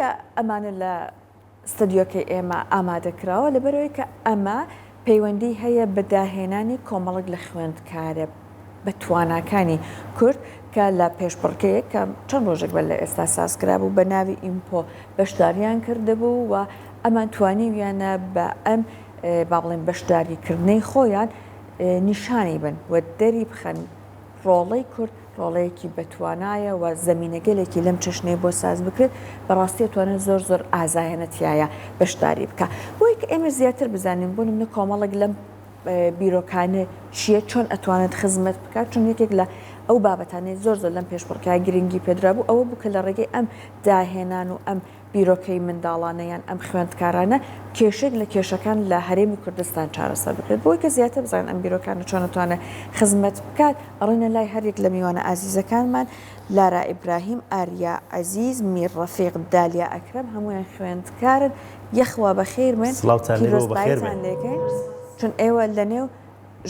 بۆیە ئەمانە لە ستدیۆکەی ئێمە ئامادەکراوە لەبەرەوەی کە ئەمە پەیوەندی هەیە بەداهێنانی کۆمەڵک لە خوێندکارە بە تواناکانی کورد کە لە پێشبڕکەیە کە چەند ڕۆژێک بە لە ئێستا سازکرا بوو بە ناوی ئیمپۆ بەشداریان کردهبوو و ئەمان توانی ویانە بە ئەم با بڵێن بەشداریکردنەی خۆیان نیشانی بن و دەری بخەن ڕۆڵەی کورد ڕۆڵەیەکی بەتوانایە و زەمینەگەلێکی لەم چشنەی بۆ ساز بکرێت بەڕاستی توانێت زۆر ئازایەنەتیایە بەشداری بکە بۆی کە ئێمە زیاتر بزانین بۆ نمونە کۆمەڵک لەم بیرۆکانە چییە چۆن ئەتوانێت خزمەت بکات چون یەکێک لە ئەو بابەتانەی زۆر لەم پێشبڕکای گرنگی پێدرا بوو ئەوە بوو کە لە ڕێگەی ئەم داهێنان و ئەم بیرۆکەی منداڵانەیان ئەم خوێندکارانە کێشێک لە کێشەکان لە هەرێمی کوردستان چارەسەر بکرێت بۆی کە زیاتر بزانین ئەم بیرۆکانە چۆنتوانە خزمەت بکات ئەڕێنە لای هەرێک لە میوانە ئازیزەکانمان لارا ئیبراهیم ئاریا عەزیز میر ڕەفیق دالیا ئەکرەم هەمویان خوێندکارن یەخوا بەخێر من پیرۆزبایتان لێکەین چون ئێوە لە نێو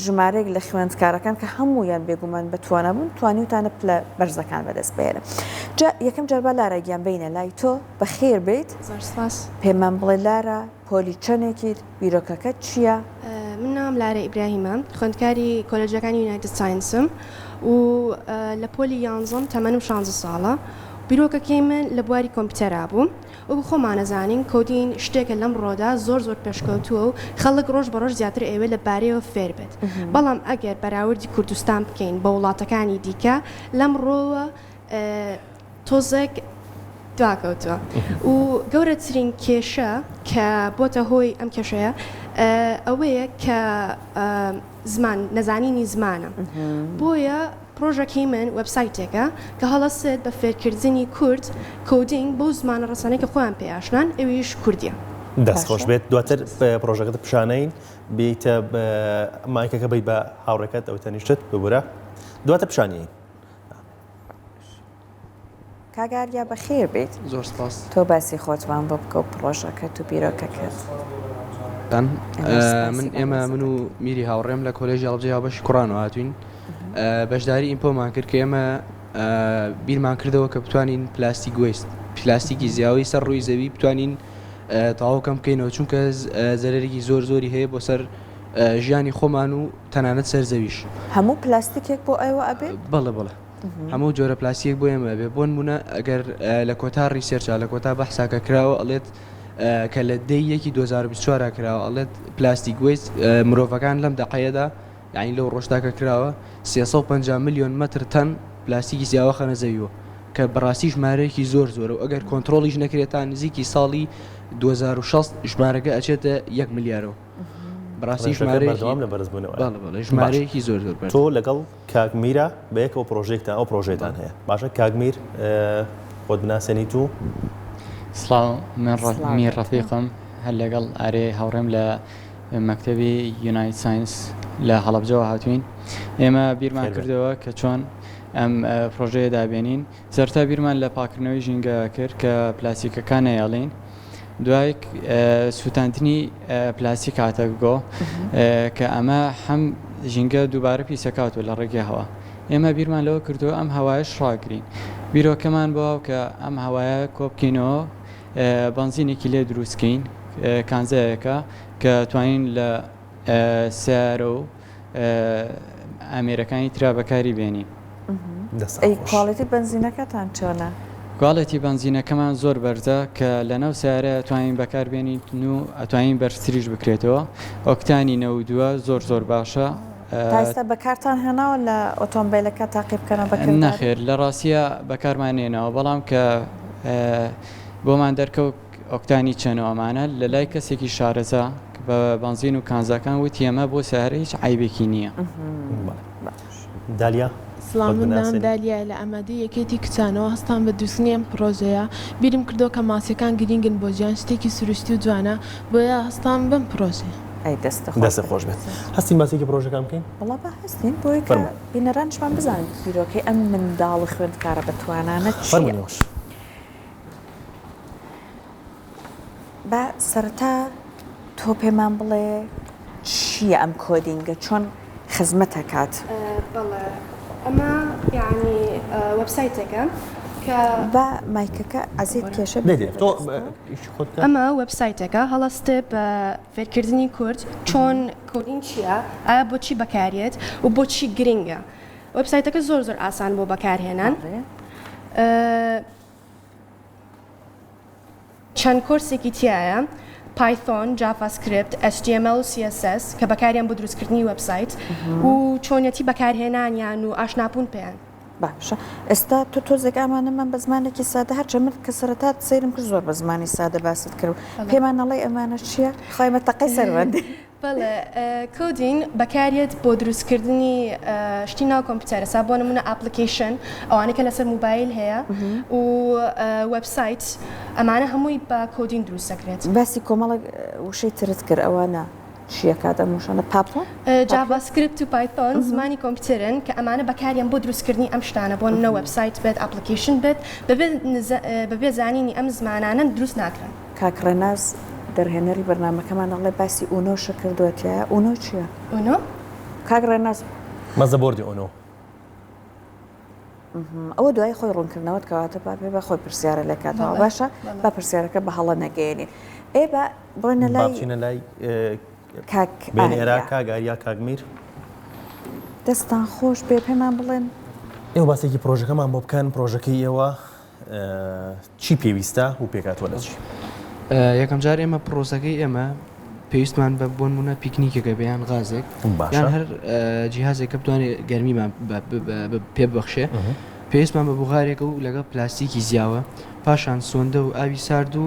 ژمارەیەک لە خوێندکارەکان کە هەمویان بێگومان بتوانە بوون توانیوتانە پلە بەرزەکان بەدەست بێنە یەکەم جەربا لارەگیان بینە لای تۆ بەخێر بێت پێمان بڵێ لارە پۆلی چەندێکیت بیرۆکەکەت چییە؟ من نام لارە ئیبراهیمە خوێندکاری کۆلێجەکانی یونایتد ساینسم و لە پۆلی 11 تەمەنم 16 ساڵە بیرۆکەکەی من لە بواری کۆمپیوتەرا بوو و خۆمانەزانین کۆدین شتێکە لەم ڕۆدا زۆر پێشکەوتووە و خەڵک ڕۆژ بە ڕۆژ زیاتر ئێوە لە بارەیەوە فێر بێت بەڵام ئەگەر بەراوردی کوردستان بکەین بە وڵاتەکانی دیکە لەم ڕۆوە تۆزێک دواکەوتووە و گەورەترین کێشە کە بۆتە هۆی ئەم کێشەیە ئەوەیە کە زمان نەزانینی زمانە بۆیە پرۆژەکەی من وەبسایتێکە کە هەڵەسێت بە فێرکردنی کورد کۆدینگ بۆ زمانە ڕەسانەی کە خۆیان پێیاشنان ئەویش کوردیە دەستخۆش بێت دواتر پرۆژەکەت پیشانەین بیتە مایکەکە بیت بە هاوڕێکەت ئەو تەنیشتت ببورە دواتە پیشانیین کاگاریا بەخێر بێت زۆر سپاس تۆ باسی خۆتمان بۆ بکە و پرۆژەکەت و بیرۆکەکەت من و میری هاوڕێم لە کۆلێژی هەڵبجەیەوە بەشی کوڕانەوە هاتوین بەشداری ئیمپۆمان کرد کە ئێمە بیرمان کردەوە کە بتوانین پلاستیک وێست پلاستیکی زیاوی سەر ڕووی زەوی بتوانین تەواوکەم بکەینەوە چونکە زەرەرێکی زۆری هەیە بۆ سەر ژیانی خۆمان و تەنانەت سەر زەویش هەموو پلاستیکێک بۆ ئەوە ئەبێت بەڵێ هەموو جۆرە پلاستیک بۆ ئێمە بێ بۆ نمونە ئەگەر لە کۆتا ڕیسێرچ لە کۆتا بەحساکە کراوە ئەڵێت کە لە دەیەکی 2024 کراوە ئەڵێت پلاستیک وێست مرۆڤەکان لەم دەقەیەدا یعنی لەو ڕۆژتاکە کراوە 350 میلیۆن مەتر تەن پلاستیکی زیاوە خەنە زەویوە کە بەڕاستی ژمارەیەکی زۆرە و ئەگەر کۆنتترۆلیش نەکرێتان نزیکی ساڵی 2006 ژمارەکە ئەچێتە 1 میلیارەوە بەڕاستی ژمارەیەکی زۆر تۆ لەگەڵ کاگمیرە بەیەکەوە پرۆژێکتان ئەو پرۆژێتان هەیە باشە کاگمیر خۆت بناسێنیت و سڵاو من میر ڕەفیقم هەر لەگەڵ ئارێ هاوڕێم لە مەکتەبی یونایتد ساینس لە هەڵەبجەوە هاتوین ئێمە بیرمان کردەوە کە چۆن ئەم پرۆژەیە دابێنین زەرتا بیرمان لە پاکردنەوەی ژینگە کرد کە پلاستیکەکان نەیەڵین دوای سووتاندنی پلاستیک هاتەگۆ کە ئەمە هەم ژینگە دووبارە پیسەکاتوە لە ڕێگەی هەوا ئێمە بیرمان لەوە کردووە ئەم هەوایش ڕاگرین بیرۆکەمان بۆ کە ئەم هەوایە کۆبکەینەوە بەنزینێکی لێ دروستکەین کانزایەکە کە توانین لە سیارە و ئامێرەکانی ترا بەکاری بێنین کواڵیتی بنزینەکەتان چۆنە؟ کواڵەتی بنزینەکەمان زۆر بەرزە کە لە نەو سیارە ئەتوانین بەکاربێنین و ئەتوانین بەرزتریش بکرێتەوە ئۆکتانی 92 زۆر باشە تاستا بەکارتان هێناوە لە ئۆتۆمبیلەکە تاقی بکەنە بەکار نەخێر لە ڕاستیە بەکارمانێنەوە بەڵام کە بۆمان دەرکەوت ئۆکتانی چەنەوەمانە لە لای کەسێکی شارەزا بە بنزین و کانزاکان وتی ئەمە بۆ سیارە هیچ عیبێکی نییە دالیا سلام مندام دالیا لە ئەمەدە یەکێتی کچانەوە هەستان بە دووسنی ئەم پرۆژەیە بیرم کردەوە کە ماسیەکان گرنگن بۆ گیان شتێکی سروشتی و جوانە بۆیە هەستان بم پرۆژێ دەستە خۆش بێت هەستین باسێکی پرۆژەکان بکەین وڵا بە هەستین بۆی کە بینەرانشمان بزانین بیرۆکەی ئەم منداڵی خوێندکارە بەتوانانە چییە بە سەرەتا تۆ پێمان بڵێ چییە ئەم کۆدینگە چۆن خزمەت دەکات؟ بەڵێ ئەمە یعنی وەبسایتێکە بە مایکەکە ئازیت کێشە دێ تۆ خۆت ئەمە وەبسایتەکە هەڵەستە بە فێرکردنی کورد چۆن کۆدین چییە ئایا بۆچی بەکارێت و بۆچی گرنگە وەبسایتەکە زۆر ئاسان بۆ بەکارهێنان چەند کۆرسێکی تایە پایتۆن، جافاسکریپت، HTML و CSS کە بەکاریان بۆ دروستکردنی وەبسایت و چۆنیەتی بەکارهێنانیان و ئاشنابوون پێیان. باشە ئێستا تۆ تۆزێک ئامانەمان بە زمانێکی سادە هەرچە من کە سەرەتات سەیرم کرد زۆر بە زمانی سادە باست کرد پێمان نەڵێ ئەمانە چییە؟ خۆیمە تەقەی سەروەندی. بەڵێ کۆدین بەکارێت بۆ دروستکردنی شتی ناو کۆمپیوتەرە سا بۆ نمونە ئاپلیکیشن ئەوانە کە لەسەر موبایل هەیە و وەبسایت ئەمانە هەمووی بە کۆدین دروست دەکرێت. باسی کۆمەڵک وشەی ترت کرد ئەوانە چییە کاتە موشانە پاپۆ؟ جافاسکریپت و پایتۆن زمانی کۆمپیوتەرن کە ئەمانە بەکاریان بۆ دروستکردنی ئەم شتانە بۆ نە وەبسایت بێت ئاپلیکیشن بێت بەبێ زانینی ئەم زمانانە دروست ناکرن. کاکڕێناز دەرهێنەری بەرنامەکەمان دەڵێ باسی ئونۆشە کردوێتە ئونۆ چییە؟ ئونۆ؟ کاکڕێناز مەزە بردی ئۆنۆ ئەوە دوای خۆی ڕوونکردنەوەت کەواتە پێ بە خۆی پرسیارە لە کاتەوە باشە با پرسیارەکە بە هەڵە نەگەێنی ئێ بە بۆنە لای بین ئێرا کاگاریا کاگمیر دەستان خۆش بێ پێمان بڵێن ئێوە باسێکی پرۆژەکەمان بۆ بکەن پرۆژەکەی ئێوە چی پێویستە و پێکاتوە لە چی؟ یەکەم جار ئێمە پرۆسەکەی ئێمە پێویستمان بە بۆنمونە پیکنیکەکە بەیان غازێک یان هەر جیهازێکە بتوانێت گەرمیمان پێ ببەخشێ پێویستمان بە بوغارێکە و لەگەڵ پلاستیکی زیاوە پاشان سۆندە و ئاوی سارد و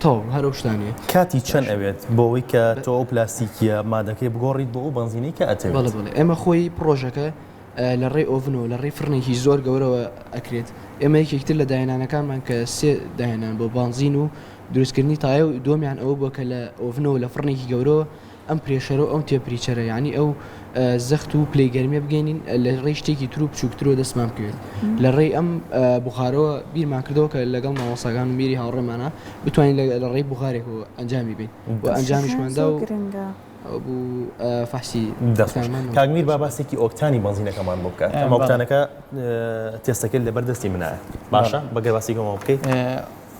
تۆ هەرو شتانێ کاتی چەند ئەوێت بۆەوەی کە تۆ پلاستیکیە مادەکەی بگۆڕیت بۆ ئەو بنزینەی کە ئەتێت بەڵێ ئێمە خۆی پرۆژەکە لە ڕێی ئۆڤنەوە لە ڕێی فرنێکی زۆر گەورەوە ئەکرێت ئێمە یەکێکتر لە داهێنانەکانمان کە سێ داهێنان بۆ بانزین و دروستکردنی تایە و دۆمیان ئەوە بۆ کە لە ئۆڤنەوە لە فرنێکی گەورەوە ئەم پرێشەرە و ئەو تێپریچەرە یعنی ئەو زەخت و پلەی گەرمێ بگەینین لە ڕێی شتێکی تر و بچووکترەوە دەستمان بکوێت لە ڕێی ئەم بخارەوە بیرمان کردەوە کە لەگەڵ ماوەساگان و میری هاوڕێمانە بتوانین لە ڕێی بخارێک و ئەنجامی بین و ئەنجامیشماندا و بوو فەحسی کاگمیر با باسێکی ئۆکتانی بنزینەکەمان بۆ بکات ئەم ئۆکتانەکە تێستەکەت لەبەردەستی منایە باشە بەگەر باسیکەمەوە بکەیت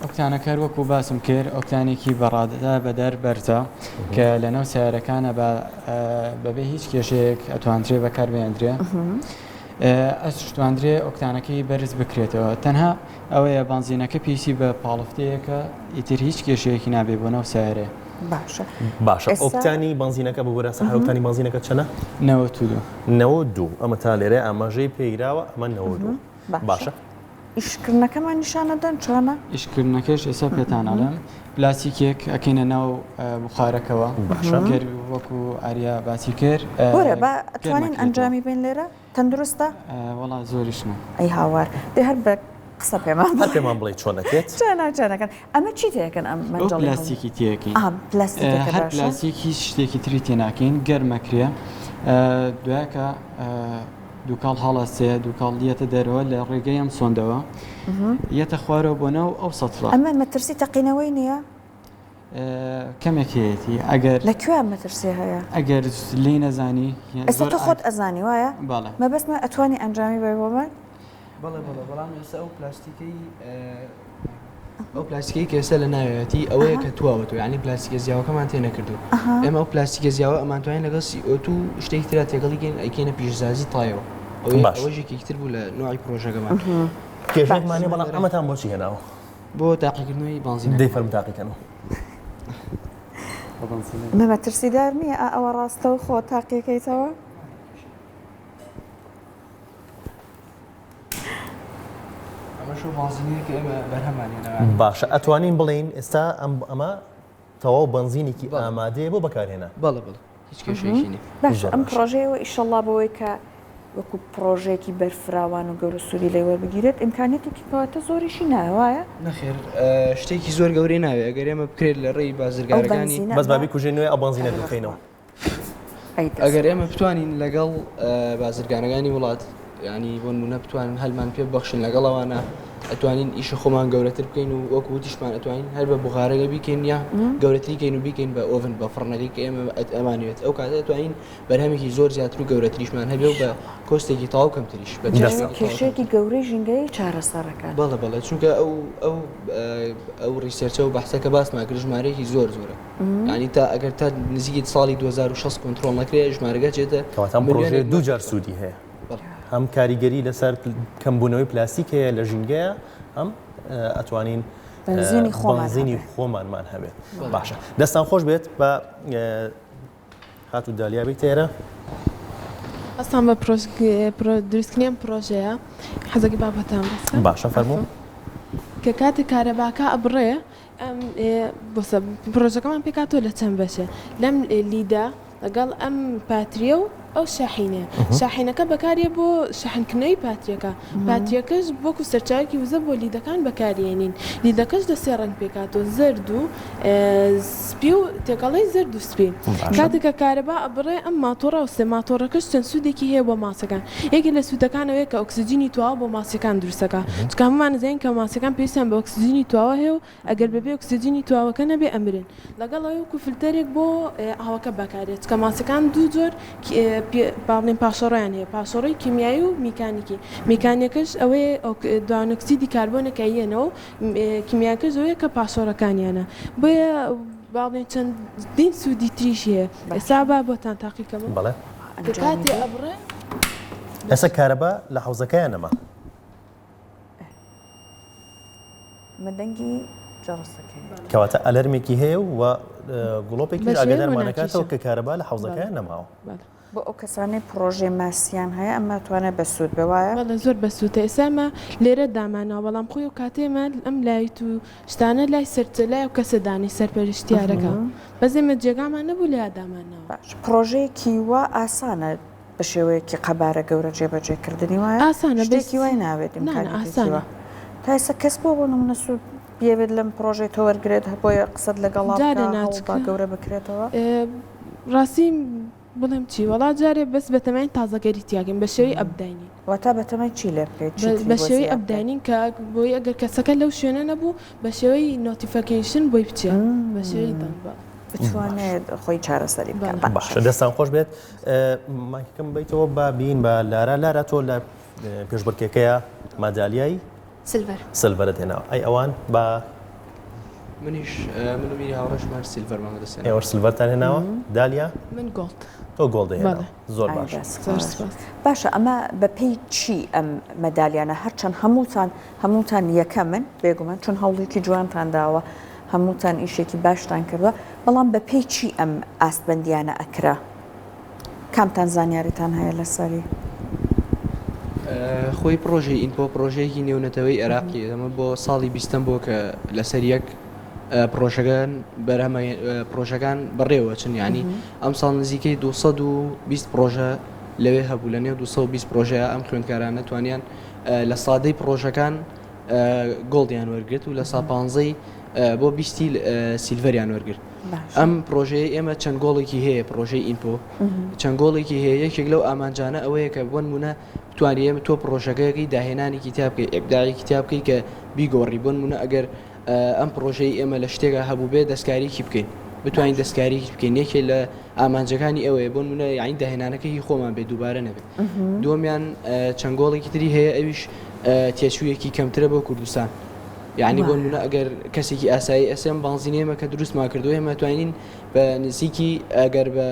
ئۆکتانەکە وەکو باسم کرد ئۆکتانێکی بەڕاددا بەدەر بەرزە کە لە نەو سیارەکانە بەبێ هیچ کێشەیەک ئەتوانرێ بەکاربێنرێ ئەشتواندرێ ئۆکتانەکەی بەرز بکرێتەوە تەنها ئەوەیە بنزینەکە پێویستی بە پاڵفتەیەکە ئیتر هیچ کێشەیەکی نابێ بۆ نەو سیارێ باشە ئۆکتانی بنزینەکە بگورە سەر ئۆکتانی بنزینەکە چەنە؟ 92 ئەمە تا لێرە ئاماژەی پێیراوە ئەمە 92 باشە ئیشکردنەکەمان نیشانەدەن چۆنە؟ ئیشکردنەکەش ئێستا پێتانەڵێم پلاستیکێک ئەکەینە ناو بخارەکەەوە باشەکرد وەکو ئاریا باسی کرد وەرە بە ئەتوانین ئەنجامی بین لێرە تەندروستە؟ وەڵا زۆریشمە ئەی هاوار دێ هەر بە قسە پێمان بڵێ چۆنەکەێت چۆنەکەن ئەمە چی تێکەن ئەم پلاستیکی تێکین هەر پلاستیک هیچ شتێکی تری تێناکەین گەرمەکرێ دوایکە دووکاڵ هەڵەسێ دووکاڵ دیەتە دەرەوە لە ڕێگەی ئەم سۆندەوە یەتە خوارەوە بۆ ناو ئەو سەتڵە ئەمە مەترسی تەقینەوەی نییە؟ کەمێک هەیەی ئەگەر لەکوێ مەترسی هەیە؟ ئەگەر لی نەزانی ئێستا تۆ خۆت ئەزانی وایە؟ مەبەستمە ئەتوانی ئەنجامی بێ بۆمە؟ بەڵام ئێستا ئەو پلاستیکەی ئەو پلاستیکی کێسە لە ناوێتی ئەوەیە کە تواوەوە یعنی پلاستیکە زیاوەکەمان تێ نەکردو ئێمە ئەو پلاستیکە زیاوە ئەمانتوانین لەگەڵ CO2 شتێک ترا تێگەڵیگەین ئەیکەینە پیشزازی تایەوە ئەوەژێکیتر بوو لە نوعی پرۆژەکەمان کێشێکمانێ بەڵام ئەمەتان بۆچی هێناوە؟ بۆ تاقیکردنەوەی بنزینە دەی فەرم تاقیکەنەوە مەمە ترسیدار نییە ئەوە ڕاستە و خۆ تاقیەکەیتەوە؟ باشە ئەتوانین بڵین ئێستا ئەمە تەواو بنزینێکی ئامادەیە بۆ بەکارهێنا بەڵێ هیچ کێشەیەکی نیە باش ئەم پرۆژەیەوە ئیشەڵڵا بەوەی کە وەکو پرۆژێکی بەرفراوان و گەورە سووری لێ وەربگیرێت ئیمکانێتێکی کەواتە زۆریشی ناوایە؟ نەخێر شتێکی زۆر گەورەی ناوێت ئەگەر ئێمە بکرێت لە ڕێی بازرگارەکانی بەس بابی کوژێنەوەی ئەو بنزینە بخەینەوە ئەگەر ئێمە بتوانین لەگەڵ بازرگانەکانی وڵات ینی بۆ نمونە بتوانین هەلمان پێ ببەخشین لەگەڵەوانە ئەتوانین ئیشە خۆمان گەورەتر بکەین و وەکو وتیشمان ئەتوانین هەر بە بوغارەکە بیکەین یا گەورەتری کەین و بیکەین بە ئۆڤن بە فڕنەکەی کە ئێمە ئەمانوێت ئەو کاتە ئەتوانین بەرهەمێکی زۆر زیاتر و گەورەتریشمان هەبێ و بە کۆستێکی تاو کەمتریش بە کێشەیەکی گەورەی ژینگەی چارەسەرەکان بەڵێ چونکە ئەو ریسێرچە و بەحسەکە باسمان کرد ژمارەیەکی زۆرە یعنی تا ئەگەر تا نزیکی ساڵی 2006 کۆنتترۆل نەکرێت ژمارەگە چێتە پرۆژێ دووجار سوودی هەیە هەم کاریگەری لەسەر کەمبوونەوەی پلاستیک هەیە لە ژینگەیە هەم ئەتوانین بنزینی خۆمانمان هەبێت باشە دەستان خۆش بێت بە هاتو دالیا بیت تێرە ئەستان بە دروستکردنیان پرۆژەیە حەزەکی بابەتان باشە فەرموو کە کاتێک کارەباکە ئەبڕێ بۆسە پرۆژەکەمان پێکاتۆ لە چەند بەشە لەم لیدا لەگەڵ ئەم پاتریە و ئەو شاحینە شاحینەکە بەکارێ بۆ شەحنکردنەوەی پاتریەکەش بۆکو سەرچاوێکی وزە بۆ لیدەکان بەکارێنین لیدەکەش دە سێ ڕنگ پێکاتۆ زرد و سپی و تێکەڵی زرد و سپی کاتێکە کارەبا ئەبڕێ ئەم ماتۆڕە و سێ ماتۆڕەکەش چەند سوودێکی هەیە بۆ ماسەکان یەکێک لە سوودەکانەوەی کە ئۆکسجینی تواوە بۆ ماسیەکان دروستەکە چکە هەمومان زین کە ماسیەکان پێویستیان بە ئۆکسجینی تواوە هەیە و ئەگەر بەبێ ئۆکسجینی تواوەکە نەبێ ئەمرن لەگەڵ ئەوەی وەکو فیلتەرێک بۆ ئاوەکە بەکارێت چکە ماسیەکان دوو جۆر باڵێن پاشەڕۆیان هەیە پاشەڕۆی کیمیایی و میکانیکی میکانیەکەش ئەوەیە دوانۆکسیدی کاربۆنەکەیەنەوە کیمیاکەش ئەوەیە کە پاشۆڕەکانیانە بۆیە باڵێن چەندین سوودی تریش هەیە ئێستا با بۆتان تاقیکەمە بەڵێ کاتێ ئەبڕێ ئێستا کارەبا لە حوزەکەیان نەما مەدەنگی جەڕستەکەی کەواتە ئەلەرمێکی هەیە و گوڵۆپێکی ئاگادارمانەکاتەوە کە کارەبا لە حوزەکەیان نەماوە بۆ ئەو کەسانی پرۆژێ ماسییان هەیە ئەمە توانێت بەسوود بواە بەڵێ زۆر بەسووتە ئێسامە لێرە دامانەوە بەڵام خۆی و کاتێمە ئەم لایت و شتانە لای سەرچە لای و کەسە دانی سەرپەرشتیارەکە بەزێمە جێگامان نەبوو لە یادامانەوە پرۆژەیەکی وە ئاسانە بە شێوەیەکی قەبارە گەورە جێبەجێکردنی وایە ئاسانە شتێکی وای ناوێت ئاسانە تا ئێستا کەس بۆ بۆ نمونە سوود بێوێت لەم پرۆژەی تۆ وەرگێت بۆیە قسەت لەگەڵا گەورە بکرێتەوە ڕاستی بڵێم چی وڵا جارێ بەس بەتەمای تازەگەری تیاگەین بە شێوی ئەبداینین واتە بەتەمای چی لێ بکەیت بە شێوی ئەبداینین کە بۆی ئەگەر کەسەکە لەو شوێنە نەبوو بە شێوەی نۆتیفەکەیشن بۆی بچێ بە شێوی دەنبە بتوانێت خۆی چارەسەری بکەن باشە دەستان خۆش بێت مایکەکەم بێتەوە با بین بە لارە تۆ لە پێشبڕکێکەیە مادالیایی سلڤەرت هێناوە ئەی ئەوان بە منیش من بیری هاوڕێشمان سیلڤەرمان دەستێن ئێوە سلڤەرتان هێناوە دالیا من گۆڵد تۆ گۆڵد هێناوە زۆر باش باشە ئەمە بەپێی چی ئەم مەدالیانە هەرچەند هەمووتان یەکەمن بێگومان چون هەوڵێکی جوانتان داوە هەمووتان ئیشێکی باشتان کردووە بەڵام بەپێی چی ئەم ئاستبەندیانە ئەکرا کامتان زانیاریتان هەیە لەسەری خۆی پرۆژەی ئینپۆ پرۆژەیەکی نێونەتەوەی عێراقی ئەمە بۆ ساڵی 20 بۆ کە لەسەر یەک پرۆژەکان بەڕێوە چن ینی ئەم ساڵ نزیکەی 220 پرۆژە لەوێ هەبوو لە نێو 220 پرۆژەیە ئەم خوێندکارانە توانیان لە سادەی پرۆژەکان گۆڵدیان وەرگرت و لە سا 15 بۆ 20 سیلڤەریان وەرگرت ئەم پرۆژەیە ئێمە چەند گۆڵێکی هەیە پرۆژەی ئینپۆ چەند گۆڵێکی هەیە یەکێک لەو ئامانجانە ئەوەیە کە بۆ نمونە توانانی ئێمە تۆ پرۆژەکەیەکی داهێنانی کتاب بکەی ئەبداعی کتاب بکەی کە بیگۆڕی بۆ نمونە ئەگەر ئەم پرۆژەی ئێمە لە شتێکە هەبوو بێ دەستکاریکی بکەین بتوانین دەستکاریکی بکەین یەکێ لە ئامانجەکانی ئەوەیە بۆ نمونە یعنی داهێنانەکەی خۆمان بێ دووبارە نەبێت دووەمیان چەند گۆڵێکی تری هەیە ئەویش تێچوویەکی کەمترە بۆ کوردستان یعنی بۆ نمونە ئەگەر کەسێکی ئاسایی ئەسێم بانزینێمە کە دروستمان کردووە ئێمە توانین بە نزیکی ئەگەر بە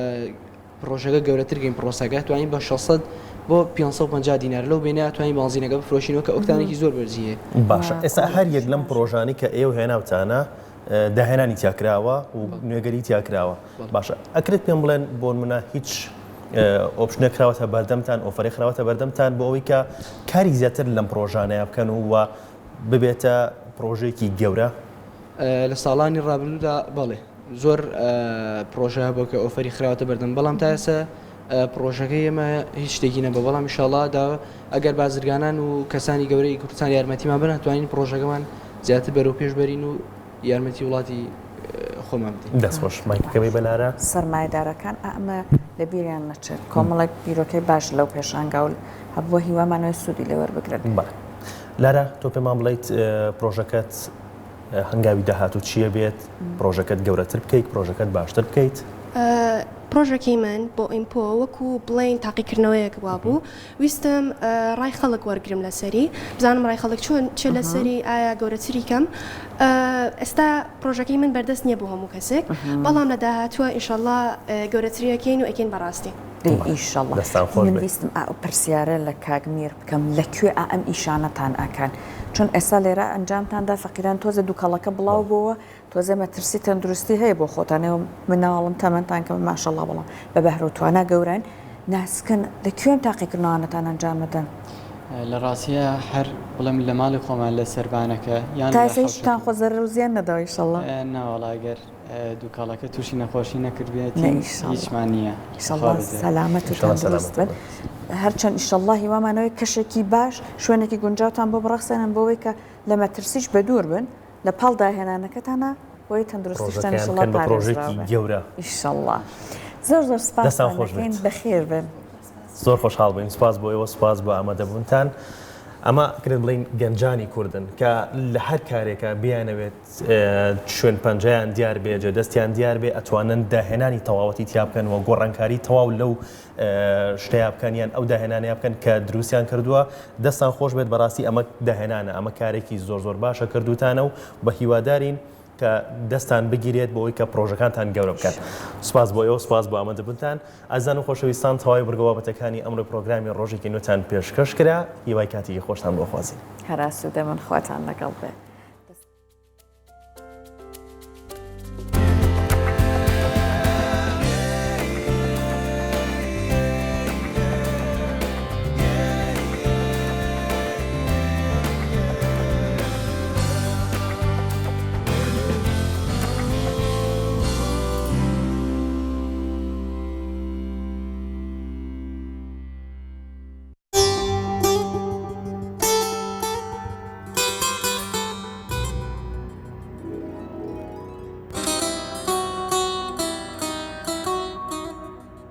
پرۆژەکە گەورەترگەین پرۆسەکە توانین بە 600 بۆ 550 دینار لەو بینە توانین بانزینەکە بفرۆشینەوە کە ئۆکتانێکی زۆر بەرزیە باشە ئێستا هەر یەک لەم پرۆژانی کە ئێوە هێناوتانە داهێنانی تیاکراوە و نوێگەری تیاکراوە باشە ئەکرێت پێم بڵێن بۆ نمونە هیچ ئۆپشنە کراوەتە بەردەمتان ئۆفەری خراوەتە بەردەمتان بۆ ئەوەی کە کاری زیاتر لەم پرۆژانەیە بکەن و ببێتە پرۆژێکی گەورە لە ساڵانی ڕابردوودا بەڵێ زۆر پرۆژە بۆ کە ئۆفەری خراوەتە بەردەم بەڵام تا ئێستا پرۆژەکەی ئێمە هیچ شتێکی نەبە بەڵام ئینشاڵڵا ئەگەر بازرگانان و کەسانی گەورەی کوردستان یارمەتیمان بن توانین پرۆژەکەمان زیاتر بەرەو پێش بەرین و یارمەتی وڵاتی خۆمان بدەین دەستخۆش مایکەکەی بەلارە سەرمایەدارەکان ئەمە لە بیریان نەچێت کۆمەڵێک بیرۆکەی باش لەو پێشانگا و هەبووە هیوامانەوەی سوودی لێوەربگرن لارا تۆ پێمان بڵیت پرۆژەکەت هەنگاوی داهاتوو چییە بێت پرۆژەکەت گەورەتر بکەیت پرۆژەکەت باشتر بکەیت پرۆژەکەی من بۆ ئیمپۆ وەکو بڵین تاقیکردنەوەیەک وا بوو ویستم ڕای خەڵک وەرگرم لەسەری بزانم ڕای خەڵک چۆن چ لەسەری ئایا گەورەتری کەم ئێستا پرۆژەکەی من بەردەست نییە بۆ هەموو کەسێک بەڵام لە داهاتووە ئینشەڵڵا گەورەتریەکەین و ئەکەین بەڕاستی ویستم پرسیارە لە کاگمیر بکەم لەکوێ ئەم ئیشانەتان ئاکان چون ئێستا لێرە ئەنجامتاندا فەقیران تۆزە دووکەڵەکە بڵاو بووە تۆزە مەترسی تەندروستی هەیە بۆ خۆتانەوە مناڵم تەمەندان کە ماشەڵڵا بەڵام بە بەهرەوتوانە گەورن ناسکن لەکوێن تاقیکردنەوەتان ئەنجامەدەن لە ڕاستیە هەر بڵێم لە ماڵی خۆمان لە سەربانەکە یان تاسیشتان خۆ زەرر و زیان نەداوە ئینشەڵڵا ناوەڵاگەر دووکاڵەکە تووشی نەخۆشی نەکردبێت هیچمان نییە سەلامەت و تەندروست بن هەرچەند ئینشەڵڵا هیوامانەوەی کەشێکی باش شوێنێکی گونجاوتان بۆ بڕەخسێنن بۆەوەی کە لە مەترسیش بە دوور بن لە پاڵ داهێنانەکەتانە بۆی تەندروستیشتان ئینشەڵڵا پرۆژێکی گەورە ئینشەڵڵا زۆر سپاس بەخێر بن زۆر خۆشحاڵ بین سپاس بۆ ئێوە سپاس بۆ ئامادەبوونتان ئەمە کرد بڵین گەنجانی کوردن کە لە هەر کارێکە بیانەوێت شوێن پەنجەیان دیار بێ جێ دەستیان دیار بێ ئەتوانن داهێنانی تەواوەتی تیا بکەنەوە گۆڕانکاری تەواو لەو شتەیە بکەنیان ئەو داهێنانەیە بکەن کە دروستیان کردووە دەستان خۆش بێت بەڕاستی ئەمە داهێنانە ئەمە کارێکی زۆر باشە کردوتانە و بە هیوادارین کە دەستان بگیرێت بۆەوەی کە پرۆژەکانتان گەورە بکەن سپاس بۆ ئێوە سپاس بۆ ئامادەبوونتان ئازان و خۆشەویستان تەواوی بەرگەوابەتەکانی ئەمڕۆی پرۆگرامی ڕۆژێکی نوێتان پێشکەش کرا هیوای کاتێکی خۆشتان بۆ خوازی هەراسو دەمن خواتان لەگەڵ بێت